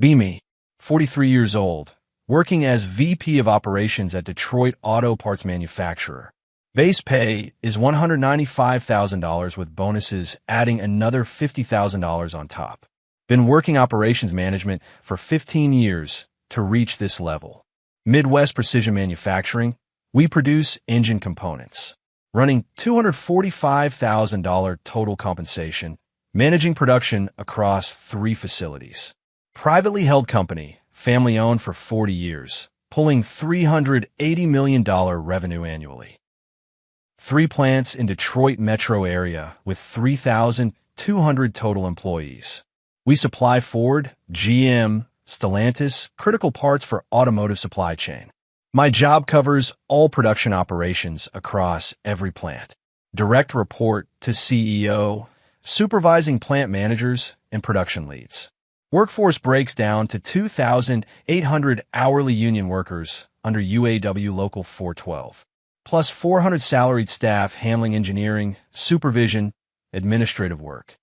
Me, 43 years old, working as VP of Operations at Detroit Auto Parts Manufacturer. Base pay is $195,000 with bonuses adding another $50,000 on top. Been working operations management for 15 years to reach this level. Midwest Precision Manufacturing, we produce engine components. Running $245,000 total compensation, managing production across 3 facilities. Privately held company, family-owned for 40 years, pulling $380 million revenue annually. 3 plants in Detroit metro area with 3,200 total employees. We supply Ford, GM, Stellantis, critical parts for automotive supply chain. My job covers all production operations across every plant. Direct report to CEO, supervising plant managers and production leads. Workforce breaks down to 2,800 hourly union workers under UAW Local 412, plus 400 salaried staff handling engineering, supervision, administrative work.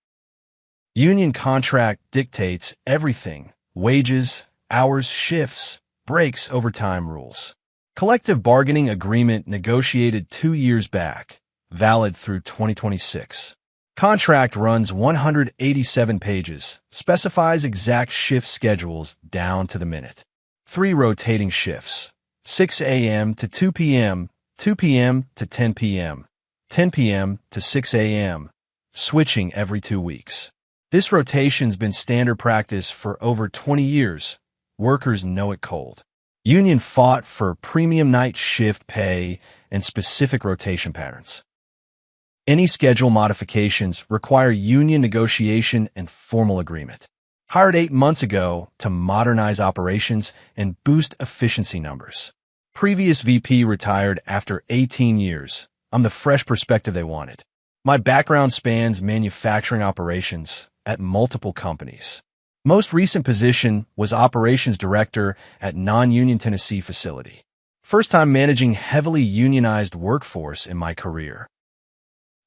Union contract dictates everything: wages, hours, shifts, breaks, overtime rules. Collective bargaining agreement negotiated 2 years back, valid through 2026. Contract runs 187 pages, specifies exact shift schedules down to the minute. 3 rotating shifts, 6 a.m. to 2 p.m., 2 p.m. to 10 p.m., 10 p.m. to 6 a.m., switching every 2 weeks. This rotation's been standard practice for over 20 years. Workers know it cold. Union fought for premium night shift pay and specific rotation patterns. Any schedule modifications require union negotiation and formal agreement. Hired 8 months ago to modernize operations and boost efficiency numbers. Previous VP retired after 18 years. I'm the fresh perspective they wanted. My background spans manufacturing operations at multiple companies. Most recent position was operations director at non-union Tennessee facility. First time managing heavily unionized workforce in my career.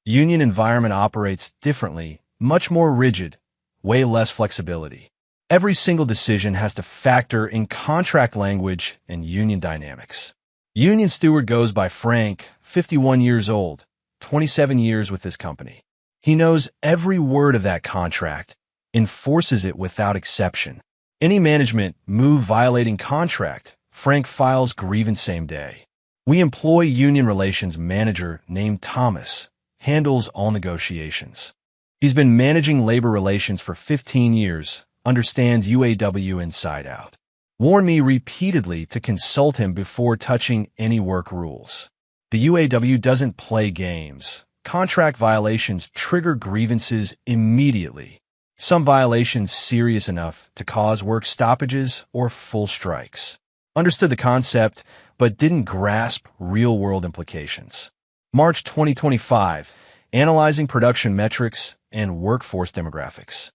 Union environment operates differently, much more rigid, way less flexibility. Every single decision has to factor in contract language and union dynamics. Union steward goes by Frank, 51 years old, 27 years with this company. He knows every word of that contract, enforces it without exception. Any management move violating contract, Frank files grievance same day. We employ union relations manager named Thomas, handles all negotiations. He's been managing labor relations for 15 years, understands UAW inside out. Warned me repeatedly to consult him before touching any work rules. The UAW doesn't play games. Contract violations trigger grievances immediately. Some violations serious enough to cause work stoppages or full strikes. Understood the concept, but didn't grasp real-world implications. March 2025, analyzing production metrics and workforce demographics.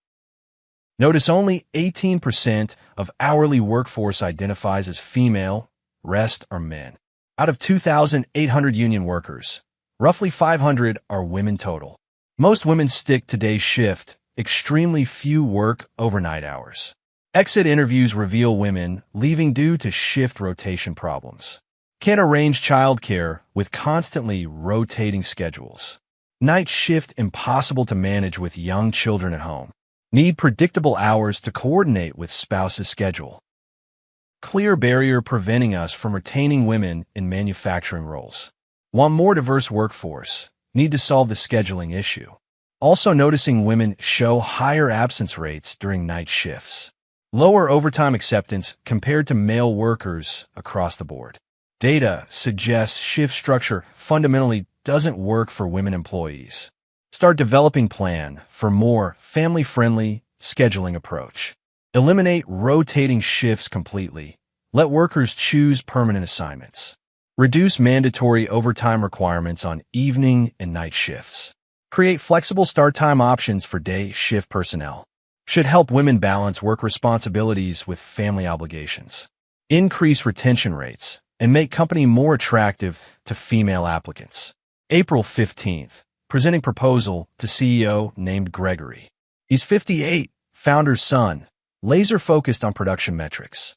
Notice only 18% of hourly workforce identifies as female, rest are men. Out of 2,800 union workers, roughly 500 are women total. Most women stick to day shift, extremely few work overnight hours. Exit interviews reveal women leaving due to shift rotation problems. Can't arrange childcare with constantly rotating schedules. Night shift impossible to manage with young children at home. Need predictable hours to coordinate with spouse's schedule. Clear barrier preventing us from retaining women in manufacturing roles. Want more diverse workforce? Need to solve the scheduling issue. Also noticing women show higher absence rates during night shifts. Lower overtime acceptance compared to male workers across the board. Data suggests shift structure fundamentally doesn't work for women employees. Start developing plan for more family-friendly scheduling approach. Eliminate rotating shifts completely. Let workers choose permanent assignments. Reduce mandatory overtime requirements on evening and night shifts. Create flexible start time options for day shift personnel. Should help women balance work responsibilities with family obligations. Increase retention rates and make company more attractive to female applicants. April 15th, presenting proposal to CEO named Gregory. He's 58, founder's son, laser-focused on production metrics.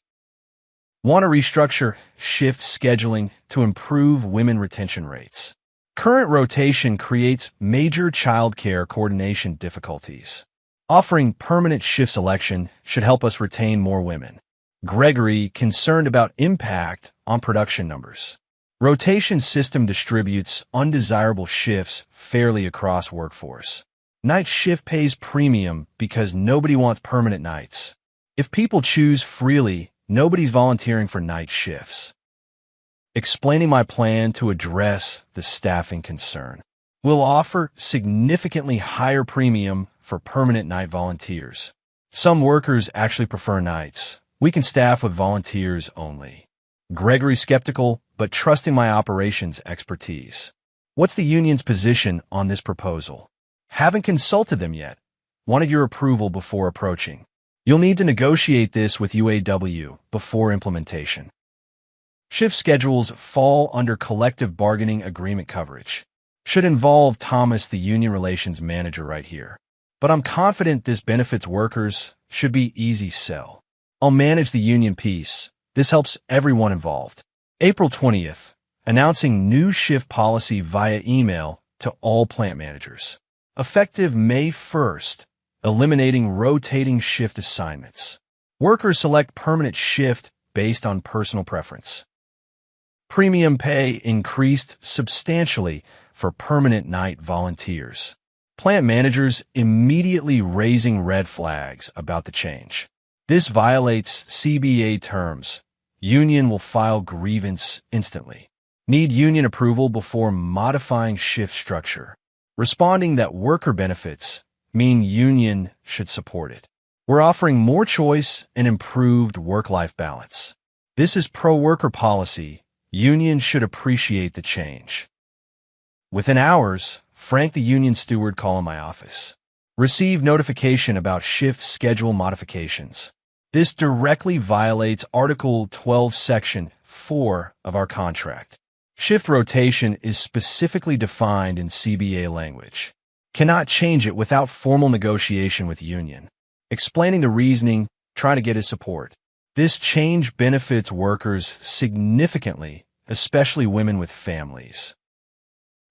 Want to restructure shift scheduling to improve women retention rates. Current rotation creates major childcare coordination difficulties. Offering permanent shift selection should help us retain more women. Gregory, concerned about impact on production numbers. Rotation system distributes undesirable shifts fairly across workforce. Night shift pays premium because nobody wants permanent nights. If people choose freely, nobody's volunteering for night shifts. Explaining my plan to address the staffing concern. We'll offer significantly higher premium for permanent night volunteers. Some workers actually prefer nights. We can staff with volunteers only. Gregory, skeptical, but trusting my operations expertise. What's the union's position on this proposal? Haven't consulted them yet. Wanted your approval before approaching. You'll need to negotiate this with UAW before implementation. Shift schedules fall under collective bargaining agreement coverage. Should involve Thomas, the union relations manager, right here. But I'm confident this benefits workers. Should be easy sell. I'll manage the union piece. This helps everyone involved. April 20th, announcing new shift policy via email to all plant managers. Effective May 1st, eliminating rotating shift assignments. Workers select permanent shift based on personal preference. Premium pay increased substantially for permanent night volunteers. Plant managers immediately raising red flags about the change. This violates CBA terms. Union will file grievance instantly. Need union approval before modifying shift structure. Responding that worker benefits mean union should support it. We're offering more choice and improved work-life balance. This is pro-worker policy. Union should appreciate the change. Within hours, Frank, the union steward, call in my office. Receive notification about shift schedule modifications. This directly violates Article 12, Section 4 of our contract. Shift rotation is specifically defined in CBA language. Cannot change it without formal negotiation with union. Explaining the reasoning, try to get his support. This change benefits workers significantly, especially women with families.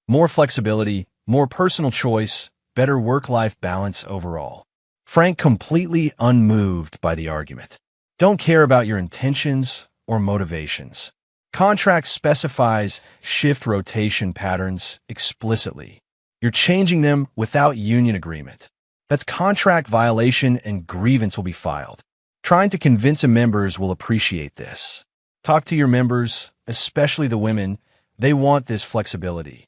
More flexibility, more personal choice, better work-life balance overall. Frank, completely unmoved by the argument. Don't care about your intentions or motivations. Contract specifies shift rotation patterns explicitly. You're changing them without union agreement. That's contract violation and grievance will be filed. Trying to convince members will appreciate this. Talk to your members, especially the women. They want this flexibility.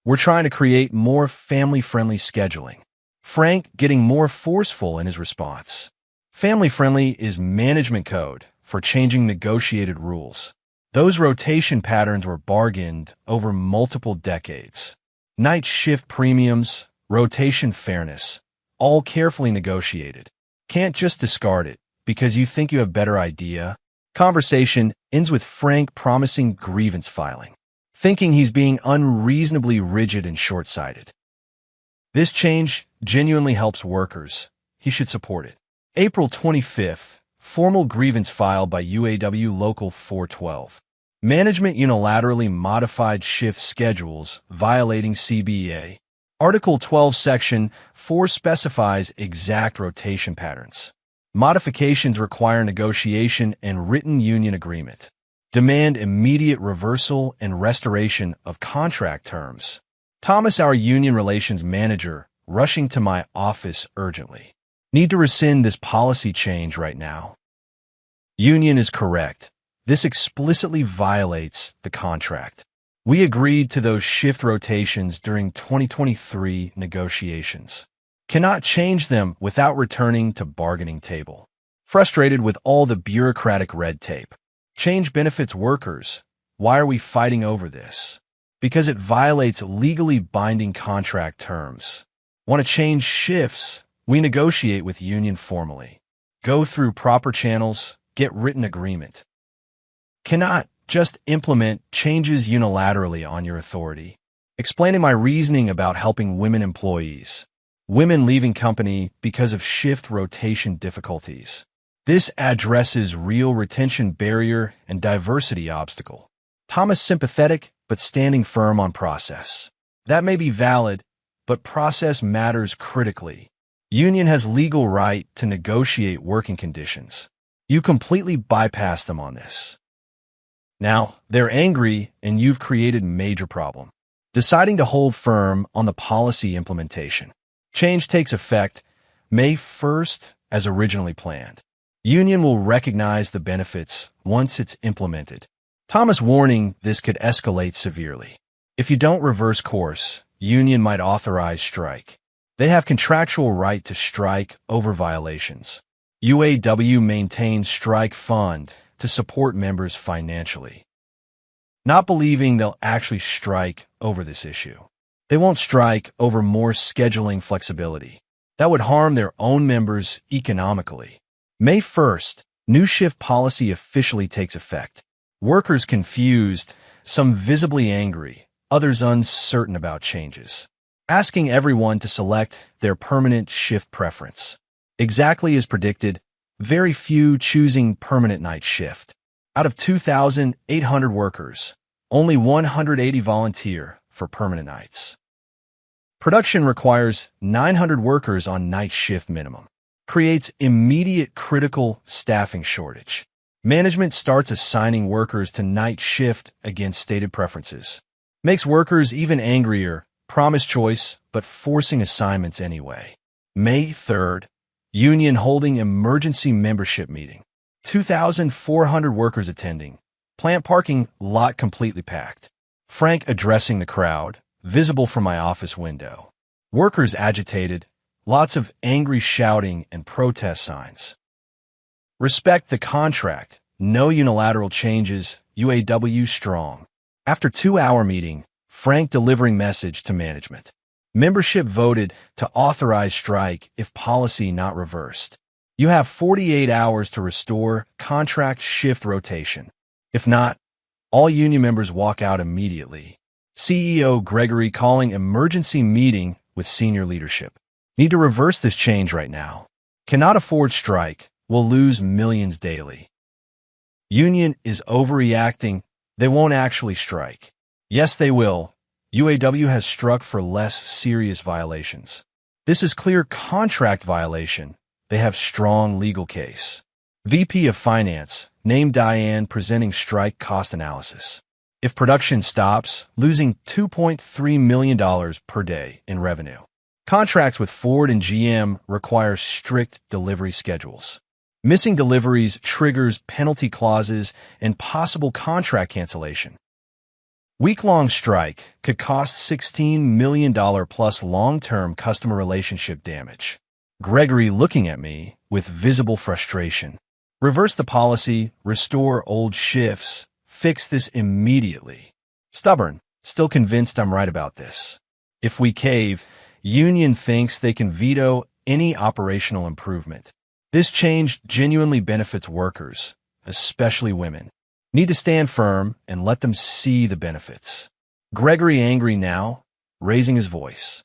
We're trying to create more family-friendly scheduling. Frank getting more forceful in his response. Family-friendly is management code for changing negotiated rules. Those rotation patterns were bargained over multiple decades. Night shift premiums, rotation fairness, all carefully negotiated. Can't just discard it because you think you have a better idea. Conversation ends with Frank promising grievance filing, thinking he's being unreasonably rigid and short-sighted. This change genuinely helps workers. He should support it. April 25th, formal grievance filed by UAW Local 412. Management unilaterally modified shift schedules, violating CBA. Article 12, Section 4 specifies exact rotation patterns. Modifications require negotiation and written union agreement. Demand immediate reversal and restoration of contract terms. Thomas, our union relations manager, rushing to my office urgently. Need to rescind this policy change right now. Union is correct. This explicitly violates the contract. We agreed to those shift rotations during 2023 negotiations. Cannot change them without returning to bargaining table. Frustrated with all the bureaucratic red tape. Change benefits workers. Why are we fighting over this? Because it violates legally binding contract terms. Want to change shifts? We negotiate with union formally. Go through proper channels, get written agreement. Cannot just implement changes unilaterally on your authority. Explaining my reasoning about helping women employees. women leaving company because of shift rotation difficulties. This addresses real retention barrier and diversity obstacle. Thomas sympathetic, but standing firm on process. That may be valid, but process matters critically. Union has legal right to negotiate working conditions. You completely bypass them on this. Now, they're angry and you've created major problem. Deciding to hold firm on the policy implementation. Change takes effect May 1st as originally planned. Union will recognize the benefits once it's implemented. Thomas warning this could escalate severely. If you don't reverse course, union might authorize strike. They have contractual right to strike over violations. UAW maintains strike fund to support members financially. Not believing they'll actually strike over this issue. They won't strike over more scheduling flexibility. That would harm their own members economically. May 1st, new shift policy officially takes effect. Workers confused, some visibly angry, others uncertain about changes. Asking everyone to select their permanent shift preference. Exactly as predicted, very few choosing permanent night shift. Out of 2,800 workers, only 180 volunteer for permanent nights. Production requires 900 workers on night shift minimum. Creates immediate critical staffing shortage. Management starts assigning workers to night shift against stated preferences. Makes workers even angrier, promise choice, but forcing assignments anyway. May 3rd, union holding emergency membership meeting. 2,400 workers attending. Plant parking lot completely packed. Frank addressing the crowd, visible from my office window. Workers agitated, lots of angry shouting and protest signs. Respect the contract, no unilateral changes, UAW strong. After 2-hour meeting, Frank delivering message to management. Membership voted to authorize strike if policy not reversed. You have 48 hours to restore contract shift rotation. If not, all union members walk out immediately. CEO Gregory calling emergency meeting with senior leadership. Need to reverse this change right now. Cannot afford strike. Will lose millions daily. Union is overreacting. They won't actually strike. Yes, they will. UAW has struck for less serious violations. This is clear contract violation. They have strong legal case. VP of Finance, named Diane, presenting strike cost analysis. If production stops, losing $2.3 million per day in revenue. Contracts with Ford and GM require strict delivery schedules. Missing deliveries triggers penalty clauses and possible contract cancellation. Week-long strike could cost $16 million plus long-term customer relationship damage. Gregory looking at me with visible frustration. Reverse the policy, restore old shifts, fix this immediately. Stubborn, still convinced I'm right about this. If we cave, union thinks they can veto any operational improvement. This change genuinely benefits workers, especially women. Need to stand firm and let them see the benefits. Gregory angry now, raising his voice.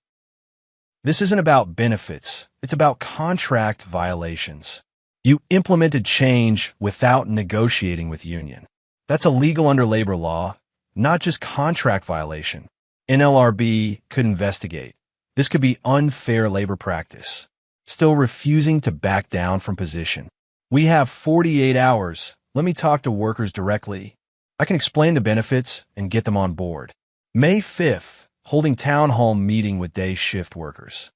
This isn't about benefits, it's about contract violations. You implemented change without negotiating with union. That's illegal under labor law, not just contract violation. NLRB could investigate. This could be unfair labor practice. Still refusing to back down from position. We have 48 hours. Let me talk to workers directly. I can explain the benefits and get them on board. May 5th, holding town hall meeting with day shift workers.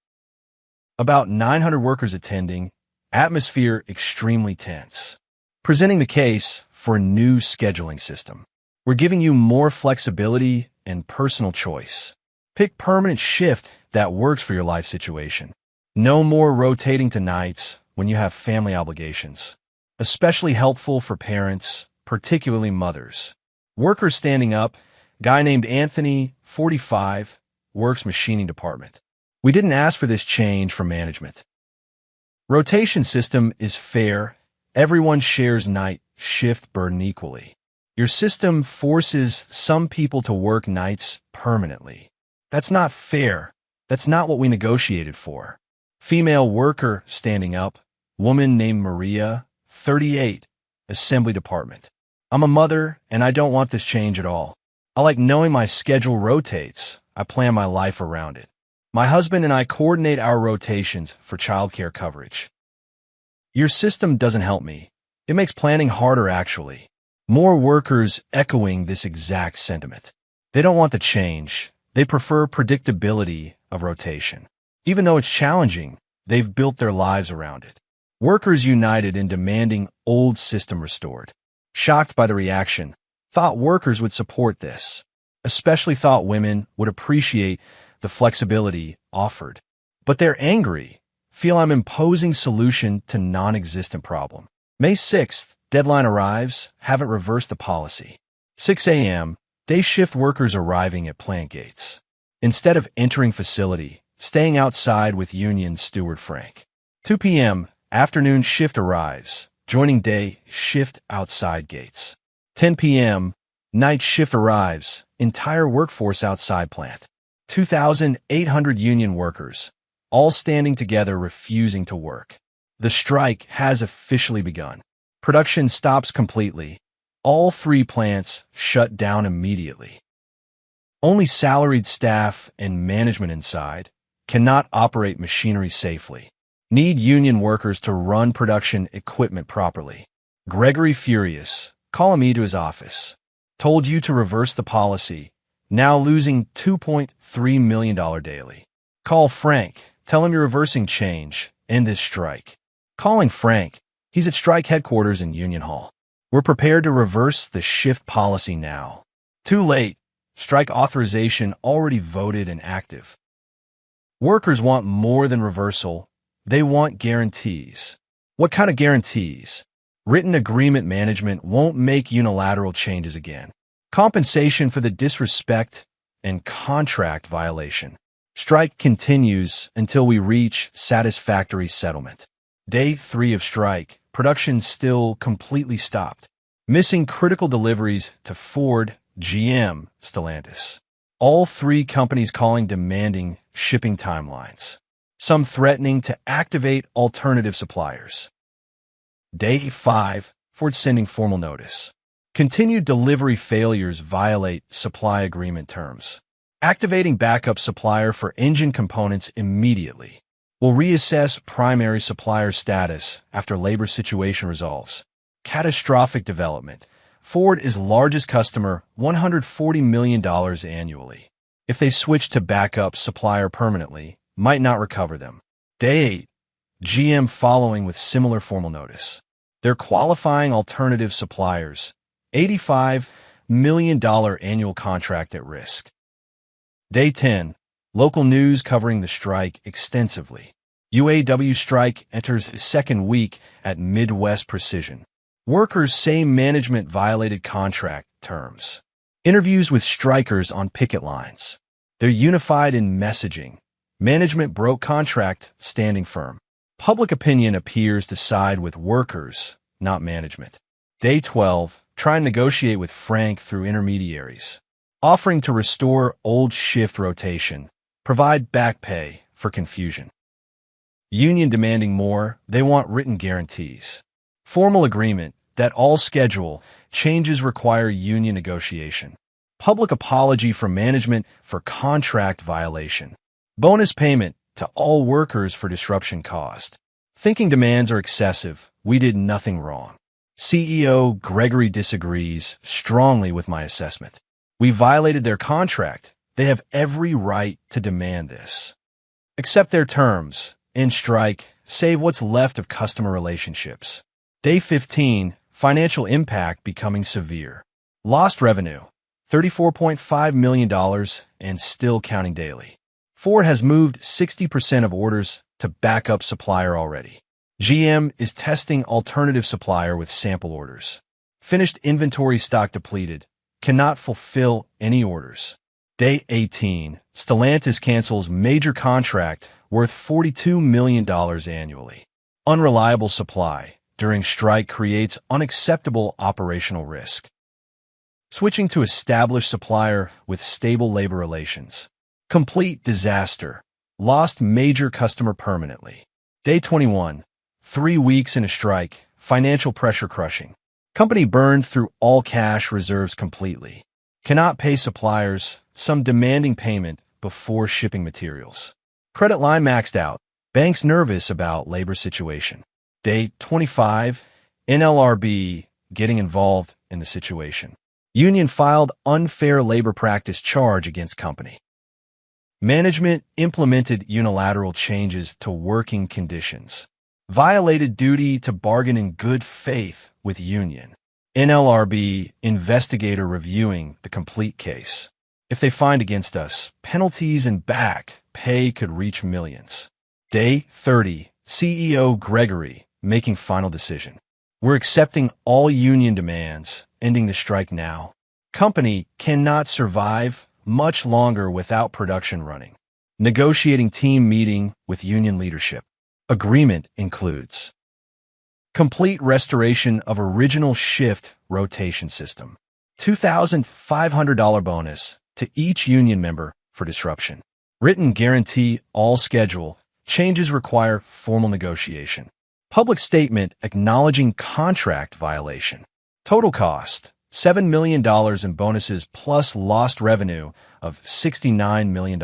About 900 workers attending, atmosphere extremely tense. Presenting the case for a new scheduling system. We're giving you more flexibility and personal choice. Pick permanent shift that works for your life situation. No more rotating to nights when you have family obligations. Especially helpful for parents, particularly mothers. Workers standing up, guy named Anthony, 45, works machining department. We didn't ask for this change from management. Rotation system is fair. Everyone shares night shift burden equally. Your system forces some people to work nights permanently. That's not fair. That's not what we negotiated for. Female worker standing up. Woman named Maria, 38, Assembly Department. I'm a mother, and I don't want this change at all. I like knowing my schedule rotates. I plan my life around it. My husband and I coordinate our rotations for childcare coverage. Your system doesn't help me. It makes planning harder, actually. More workers echoing this exact sentiment. They don't want the change. They prefer predictability of rotation. Even though it's challenging, they've built their lives around it. Workers united in demanding old system restored. Shocked by the reaction, thought workers would support this. Especially thought women would appreciate the flexibility offered. But they're angry, feel I'm imposing solution to non-existent problem. May 6th, deadline arrives, haven't reversed the policy. 6 a.m., day shift workers arriving at plant gates. Instead of entering facility, staying outside with union steward Frank. 2 p.m., afternoon shift arrives, joining day shift outside gates. 10 p.m., night shift arrives, entire workforce outside plant. 2,800 union workers, all standing together refusing to work. The strike has officially begun. Production stops completely. All 3 plants shut down immediately. Only salaried staff and management inside cannot operate machinery safely. Need union workers to run production equipment properly. Gregory furious, calling me to his office. Told you to reverse the policy. Now losing $2.3 million daily. Call Frank. Tell him you're reversing change. End this strike. Calling Frank. He's at strike headquarters in Union Hall. We're prepared to reverse the shift policy now. Too late. Strike authorization already voted and active. Workers want more than reversal. They want guarantees. What kind of guarantees? Written agreement management won't make unilateral changes again. Compensation for the disrespect and contract violation. Strike continues until we reach satisfactory settlement. Day 3 of strike, production still completely stopped. Missing critical deliveries to Ford, GM, Stellantis. All 3 companies calling demanding shipping timelines. Some threatening to activate alternative suppliers. Day 5, Ford sending formal notice. Continued delivery failures violate supply agreement terms. Activating backup supplier for engine components immediately. Will reassess primary supplier status after labor situation resolves. Catastrophic development. Ford is largest customer, $140 million annually. If they switch to backup supplier permanently, might not recover them. Day 8. GM following with similar formal notice. They're qualifying alternative suppliers. $85 million annual contract at risk. Day 10. Local news covering the strike extensively. UAW strike enters its 2nd week at Midwest Precision. Workers say management violated contract terms. Interviews with strikers on picket lines. They're unified in messaging. Management broke contract, standing firm. Public opinion appears to side with workers, not management. Day 12. Try and negotiate with Frank through intermediaries. Offering to restore old shift rotation. Provide back pay for confusion. Union demanding more. They want written guarantees. Formal agreement that all schedule changes require union negotiation. Public apology from management for contract violation. Bonus payment to all workers for disruption caused. Thinking demands are excessive. We did nothing wrong. CEO Gregory disagrees strongly with my assessment. We violated their contract. They have every right to demand this. Accept their terms. End strike. Save what's left of customer relationships. Day 15. Financial impact becoming severe. Lost revenue. $34.5 million and still counting daily. Ford has moved 60% of orders to backup supplier already. GM is testing alternative supplier with sample orders. Finished inventory stock depleted. Cannot fulfill any orders. Day 18. Stellantis cancels major contract worth $42 million annually. Unreliable supply during strike creates unacceptable operational risk. Switching to established supplier with stable labor relations. Complete disaster. Lost major customer permanently. Day 21. 3 weeks in a strike. Financial pressure crushing. Company burned through all cash reserves completely. Cannot pay suppliers, some demanding payment before shipping materials. Credit line maxed out. Banks nervous about labor situation. Day 25. NLRB getting involved in the situation. Union filed unfair labor practice charge against company. Management implemented unilateral changes to working conditions. Violated duty to bargain in good faith with union. NLRB investigator reviewing the complete case. If they find against us, penalties and back pay could reach millions. Day 30. CEO Gregory making final decision. We're accepting all union demands, ending the strike now. Company cannot survive much longer without production running. Negotiating team meeting with union leadership. Agreement includes complete restoration of original shift rotation system. $2,500 bonus to each union member for disruption. Written guarantee all schedule. Changes require formal negotiation. Public statement acknowledging contract violation. Total cost, $7 million in bonuses plus lost revenue of $69 million.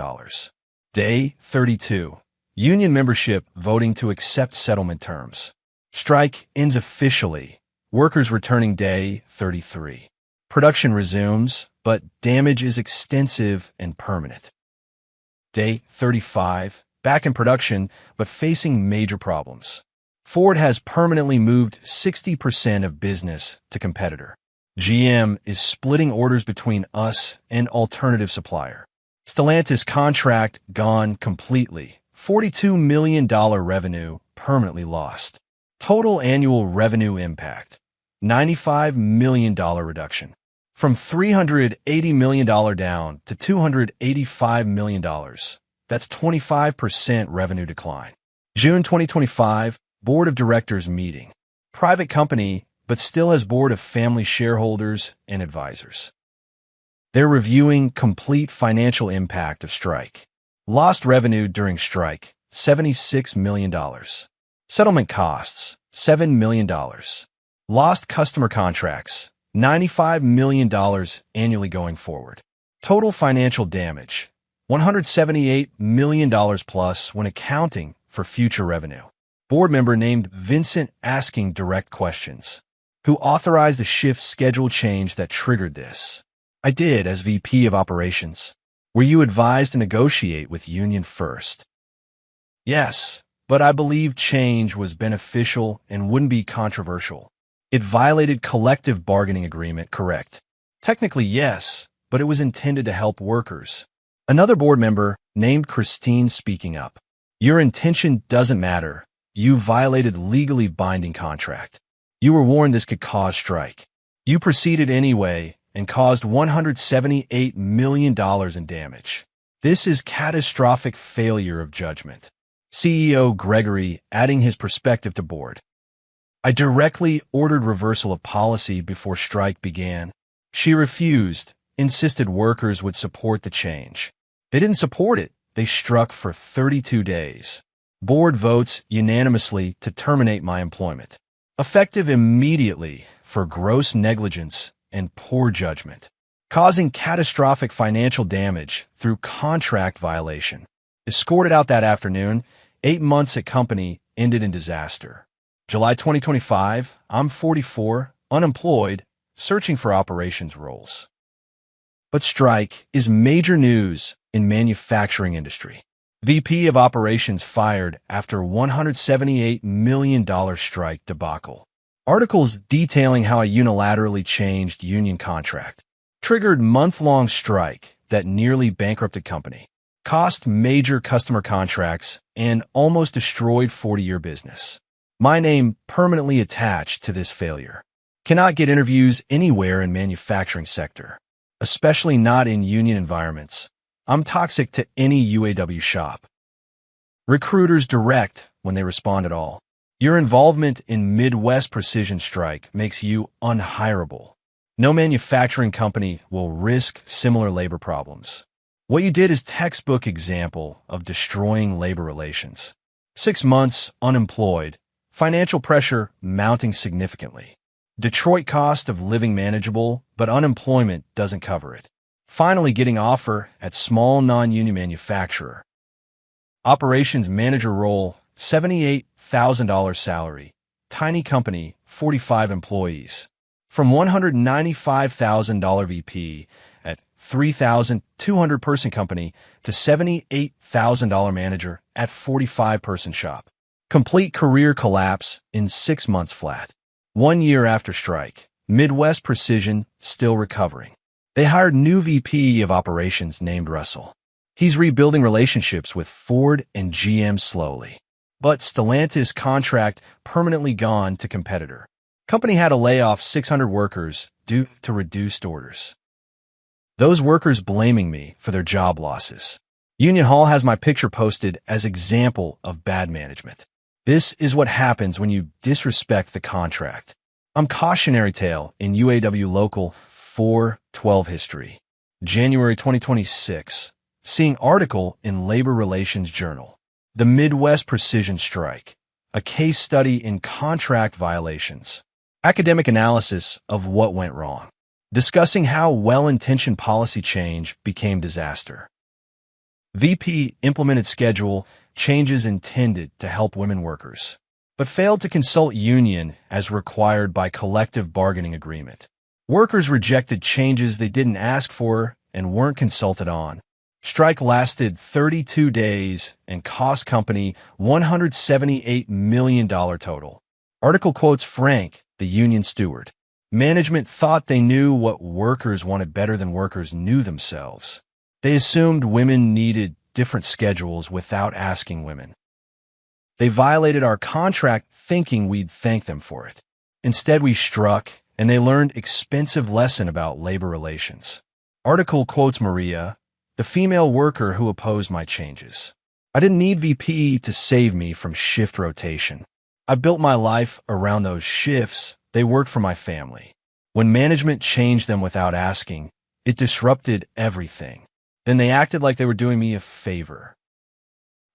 Day 32. Union membership voting to accept settlement terms. Strike ends officially. Workers returning day 33. Production resumes, but damage is extensive and permanent. Day 35. Back in production, but facing major problems. Ford has permanently moved 60% of business to competitor. GM is splitting orders between us and alternative supplier. Stellantis contract gone completely. $42 million revenue permanently lost. Total annual revenue impact, $95 million reduction. From $380 million down to $285 million. That's 25% revenue decline. June 2025, Board of Directors meeting. Private company, but still has board of family shareholders and advisors. They're reviewing complete financial impact of strike. Lost revenue during strike, $76 million. Settlement costs, $7 million. Lost customer contracts, $95 million annually going forward. Total financial damage, $178 million plus when accounting for future revenue. Board member named Vincent asking direct questions. Who authorized the shift schedule change that triggered this? I did as VP of Operations. Were you advised to negotiate with union first? Yes, but I believe change was beneficial and wouldn't be controversial. It violated collective bargaining agreement, correct? Technically, yes, but it was intended to help workers. Another board member, named Christine, speaking up. Your intention doesn't matter. You violated legally binding contract. You were warned this could cause strike. You proceeded anyway and caused $178 million in damage. This is catastrophic failure of judgment. CEO Gregory adding his perspective to board. I directly ordered reversal of policy before strike began. She refused, insisted workers would support the change. They didn't support it. They struck for 32 days. Board votes unanimously to terminate my employment. Effective immediately for gross negligence and poor judgment, causing catastrophic financial damage through contract violation. Escorted out that afternoon, 8 months at company ended in disaster. July 2025, I'm 44, unemployed, searching for operations roles. But strike is major news in manufacturing industry. VP of Operations fired after $178 million strike debacle. Articles detailing how I unilaterally changed union contract. Triggered month-long strike that nearly bankrupted company. Cost major customer contracts and almost destroyed 40-year business. My name permanently attached to this failure. Cannot get interviews anywhere in manufacturing sector, especially not in union environments. I'm toxic to any UAW shop. Recruiters direct when they respond at all. Your involvement in Midwest precision strike makes you unhireable. No manufacturing company will risk similar labor problems. What you did is textbook example of destroying labor relations. 6 months unemployed, financial pressure mounting significantly. Detroit cost of living manageable, but unemployment doesn't cover it. Finally getting offer at small non-union manufacturer. Operations manager role, $78,000 salary. Tiny company, 45 employees. From $195,000 VP at 3,200 person company to $78,000 manager at 45-person shop. Complete career collapse in 6 months flat. 1 year after strike, Midwest Precision still recovering. They hired new VP of operations named Russell. He's rebuilding relationships with Ford and GM slowly. But Stellantis contract permanently gone to competitor. Company had to lay off 600 workers due to reduced orders. Those workers blaming me for their job losses. Union Hall has my picture posted as example of bad management. This is what happens when you disrespect the contract. I'm cautionary tale in UAW Local 412 history. January 2026. Seeing article in Labor Relations Journal. The Midwest Precision Strike. A case study in contract violations. Academic analysis of what went wrong. Discussing how well-intentioned policy change became disaster. VP implemented schedule changes intended to help women workers, but failed to consult union as required by collective bargaining agreement. Workers rejected changes they didn't ask for and weren't consulted on. Strike lasted 32 days and cost company $178 million total. Article quotes Frank, the union steward. Management thought they knew what workers wanted better than workers knew themselves. They assumed women needed different schedules without asking women. They violated our contract thinking we'd thank them for it. Instead, we struck, and they learned expensive lesson about labor relations. Article quotes Maria, the female worker who opposed my changes. I didn't need VP to save me from shift rotation. I built my life around those shifts. They worked for my family. When management changed them without asking, it disrupted everything. Then they acted like they were doing me a favor.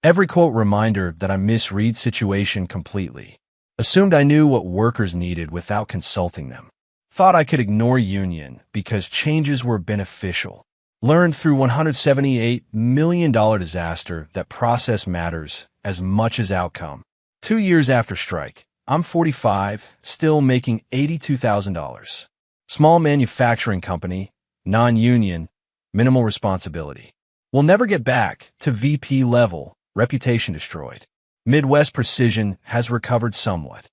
Every quote reminder that I misread situation completely. Assumed I knew what workers needed without consulting them. Thought I could ignore union because changes were beneficial. Learned through $178 million disaster that process matters as much as outcome. 2 years after strike, I'm 45, still making $82,000. Small manufacturing company, non-union, minimal responsibility. We'll never get back to VP level, reputation destroyed. Midwest Precision has recovered somewhat.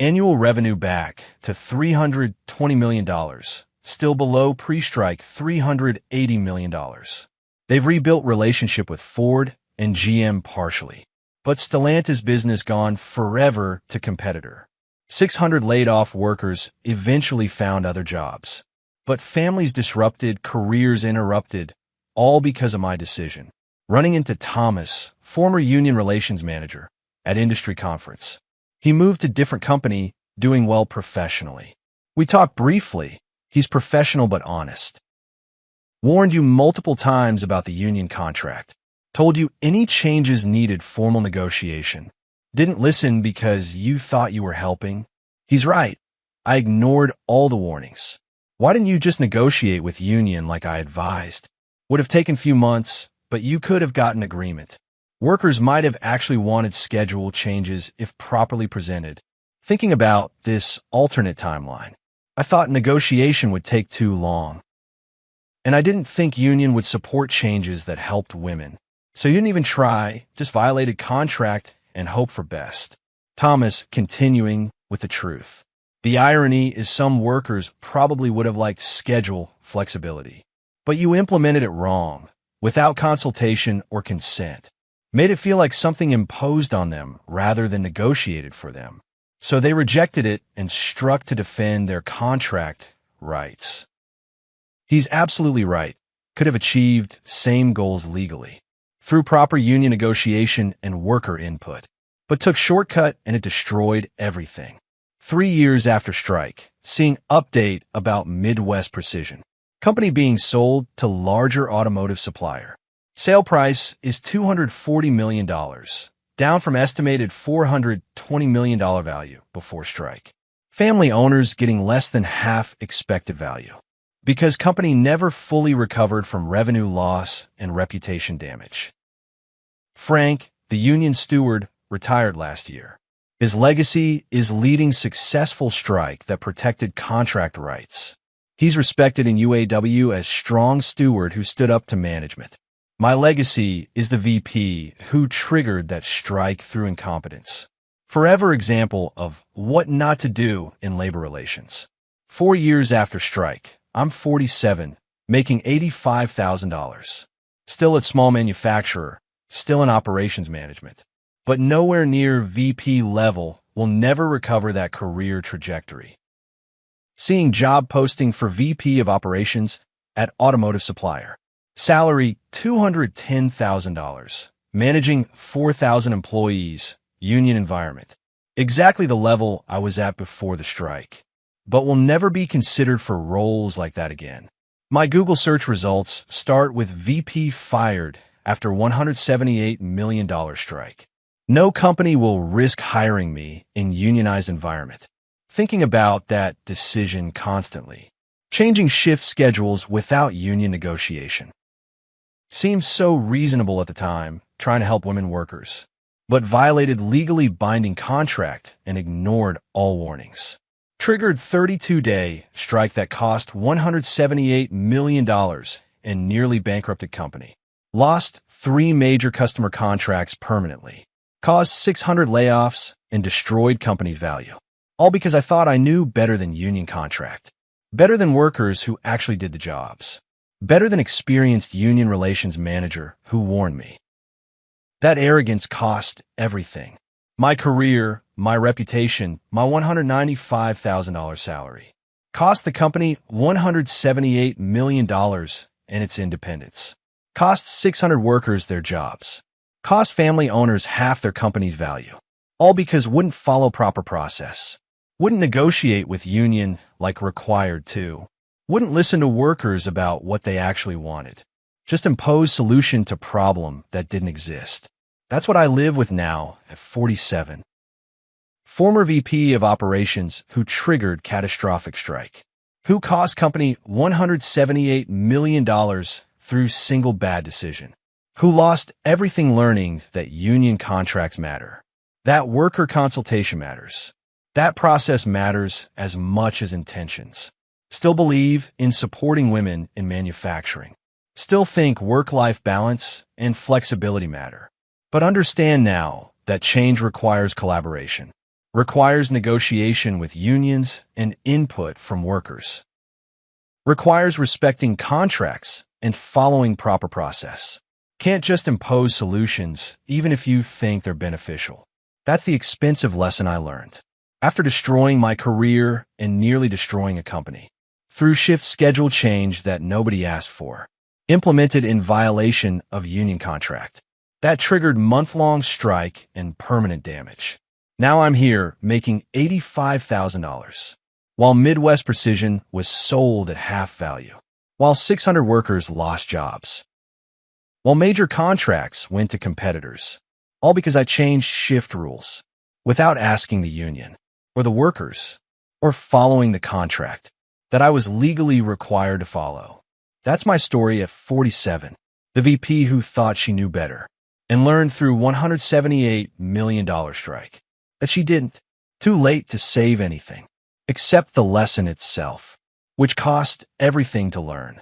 Annual revenue back to $320 million, still below pre-strike $380 million. They've rebuilt relationship with Ford and GM partially. But Stellantis business gone forever to competitor. 600 laid-off workers eventually found other jobs. But families disrupted, careers interrupted, all because of my decision. Running into Thomas, former union relations manager, at industry conference. He moved to different company, doing well professionally. We talked briefly. He's professional but honest. Warned you multiple times about the union contract. Told you any changes needed formal negotiation. Didn't listen because you thought you were helping. He's right. I ignored all the warnings. Why didn't you just negotiate with union like I advised? Would have taken few months, but you could have gotten agreement. Workers might have actually wanted schedule changes if properly presented. Thinking about this alternate timeline, I thought negotiation would take too long. And I didn't think union would support changes that helped women. So you didn't even try, just violated contract and hope for best. Thomas continuing with the truth. The irony is some workers probably would have liked schedule flexibility. But you implemented it wrong, without consultation or consent. Made it feel like something imposed on them rather than negotiated for them. So they rejected it and struck to defend their contract rights. He's absolutely right. Could have achieved same goals legally, through proper union negotiation and worker input, but took shortcut and it destroyed everything. 3 years after strike, seeing update about Midwest Precision. Company being sold to larger automotive supplier. Sale price is $240 million, down from estimated $420 million value before strike. Family owners getting less than half expected value because company never fully recovered from revenue loss and reputation damage. Frank, the union steward, retired last year. His legacy is leading successful strike that protected contract rights. He's respected in UAW as strong steward who stood up to management. My legacy is the VP who triggered that strike through incompetence. Forever example of what not to do in labor relations. 4 years after strike, I'm 47, making $85,000. Still at small manufacturer, still in operations management, but nowhere near VP level. Will never recover that career trajectory. Seeing job posting for VP of operations at automotive supplier. Salary $210,000. Managing 4,000 employees. Union environment. Exactly the level I was at before the strike. But will never be considered for roles like that again. My Google search results start with VP fired after $178 million strike. No company will risk hiring me in unionized environment. Thinking about that decision constantly. Changing shift schedules without union negotiation. Seemed so reasonable at the time, trying to help women workers, but violated legally binding contract and ignored all warnings. Triggered 32-day strike that cost $178 million and nearly bankrupted company. Lost 3 major customer contracts permanently. Caused 600 layoffs and destroyed company's value. All because I thought I knew better than union contract. Better than workers who actually did the jobs. Better than experienced union relations manager who warned me. That arrogance cost everything. My career, my reputation, my $195,000 salary. Cost the company $178 million and its independence. Cost 600 workers their jobs. Cost family owners half their company's value. All because wouldn't follow proper process. Wouldn't negotiate with union like required to. Wouldn't listen to workers about what they actually wanted. Just impose solution to problem that didn't exist. That's what I live with now at 47. Former VP of operations who triggered catastrophic strike. Who cost company $178 million through single bad decision. Who lost everything learning that union contracts matter. That worker consultation matters. That process matters as much as intentions. Still believe in supporting women in manufacturing. Still think work-life balance and flexibility matter. But understand now that change requires collaboration. Requires negotiation with unions and input from workers. Requires respecting contracts and following proper process. Can't just impose solutions, even if you think they're beneficial. That's the expensive lesson I learned. After destroying my career and nearly destroying a company. Through shift schedule change that nobody asked for. Implemented in violation of union contract. That triggered month-long strike and permanent damage. Now I'm here making $85,000. While Midwest Precision was sold at half value. While 600 workers lost jobs. While major contracts went to competitors, all because I changed shift rules without asking the union or the workers or following the contract that I was legally required to follow. That's my story at 47, the VP who thought she knew better and learned through $178 million strike that she didn't. Too late to save anything except the lesson itself, which cost everything to learn.